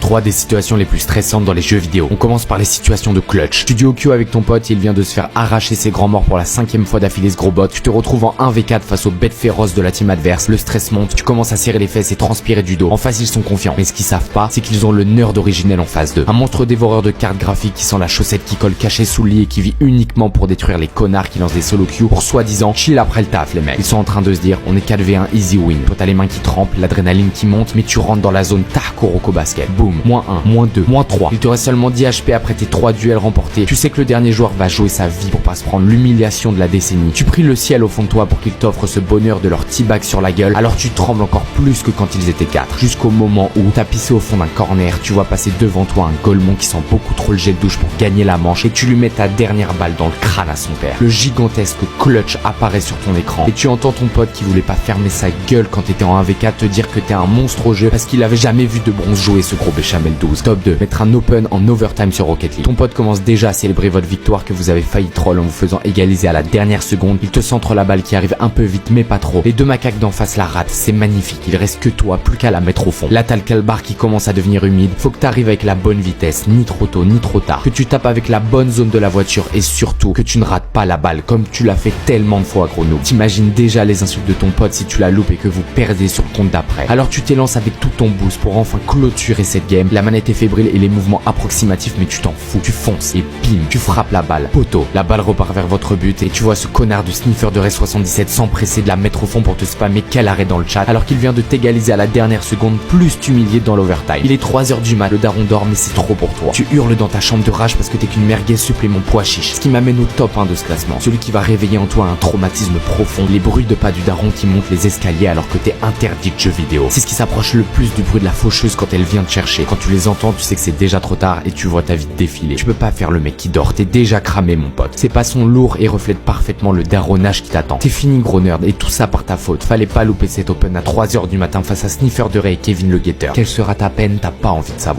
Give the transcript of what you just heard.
3 des situations les plus stressantes dans les jeux vidéo. On commence par les situations de clutch. Tu duo queue avec ton pote, il vient de se faire arracher ses grands morts pour la 5e fois d'affilée ce gros bot. Tu te retrouves en 1v4 face aux bêtes féroces de la team adverse. Le stress monte, tu commences à serrer les fesses et transpirer du dos. En face ils sont confiants, mais ce qu'ils savent pas, c'est qu'ils ont le nerd originel en face d'eux. Un monstre dévoreur de cartes graphiques qui sent la chaussette qui colle cachée sous le lit et qui vit uniquement pour détruire les connards qui lancent des solo queues pour soi-disant chill après le taf les mecs. Ils sont en train de se dire on est 4v1 easy win. Toi t'as les mains qui trempent, l'adrénaline qui monte, mais tu rentres dans la zone Kuroko basket. Boum, -1, -2, -3. Il te reste seulement 10 HP après tes 3 duels remportés. Tu sais que le dernier joueur va jouer sa vie pour pas se prendre l'humiliation de la décennie. Tu pries le ciel au fond de toi pour qu'il t'offre ce bonheur de leur teabag sur la gueule, alors tu trembles encore plus que quand ils étaient 4. Jusqu'au moment où t'as pissé au fond d'un corner, tu vois passer devant toi un Golemon qui sent beaucoup trop le gel douche pour gagner la manche et tu lui mets ta dernière balle dans le crâne à son père. Le gigantesque clutch apparaît sur ton écran et tu entends ton pote qui voulait pas fermer sa gueule quand t'étais en 1v4 te dire que t'es un monstre au jeu parce qu'il avait jamais vu de bronze jouer ce gros béchamel 12. Top 2. Mettre un open en overtime sur Rocket League. Ton pote commence déjà à célébrer votre victoire que vous avez failli troll en vous faisant égaliser à la dernière seconde. Il te centre la balle qui arrive un peu vite mais pas trop. Les deux macaques d'en face la ratent. C'est magnifique. Il reste que toi, plus qu'à la mettre au fond. Là t'as le calbar qui commence à devenir humide. Faut que t'arrives avec la bonne vitesse, ni trop tôt ni trop tard. Que tu tapes avec la bonne zone de la voiture et surtout que tu ne rates pas la balle comme tu l'as fait tellement de fois gros noob. T'imagines déjà les insultes de ton pote si tu la loupes et que vous perdez sur le compte d'après. Alors tu t'élances avec tout ton boost pour enfin clôturer cette game. La manette est fébrile et les mouvements approximatifs mais tu t'en fous. Tu fonces et bim, tu frappes la balle. Poteau, la balle repart vers votre but et tu vois ce connard de sniffer de Res 77 s'empresser de la mettre au fond pour te spammer quel arrêt dans le chat alors qu'il vient de t'égaliser à la dernière seconde plus t'humilier dans l'overtime. Il est 3h du mat, le daron dort mais c'est trop pour toi. Tu hurles dans ta chambre de rage parce que t'es qu'une merguez supplément pois chiche. Ce qui m'amène au top 1 de ce classement. Celui qui va réveiller en toi un traumatisme profond. Les bruits de pas du daron qui montent les escaliers alors que t'es interdit de jeux vidéo. C'est ce qui s'approche le plus du bruit de la faucheuse quand elle vient te chercher. Quand tu les entends, tu sais que c'est déjà trop tard et tu vois ta vie défiler. Tu peux pas faire le mec qui dort, t'es déjà cramé mon pote. Ces pas sont lourds et reflètent parfaitement le daronnage qui t'attend. T'es fini gros nerd et tout ça par ta faute. Fallait pas louper cet open à 3h du matin face à Sniffer de Ray et Kevin le Guetteur. Quelle sera ta peine, t'as pas envie de savoir.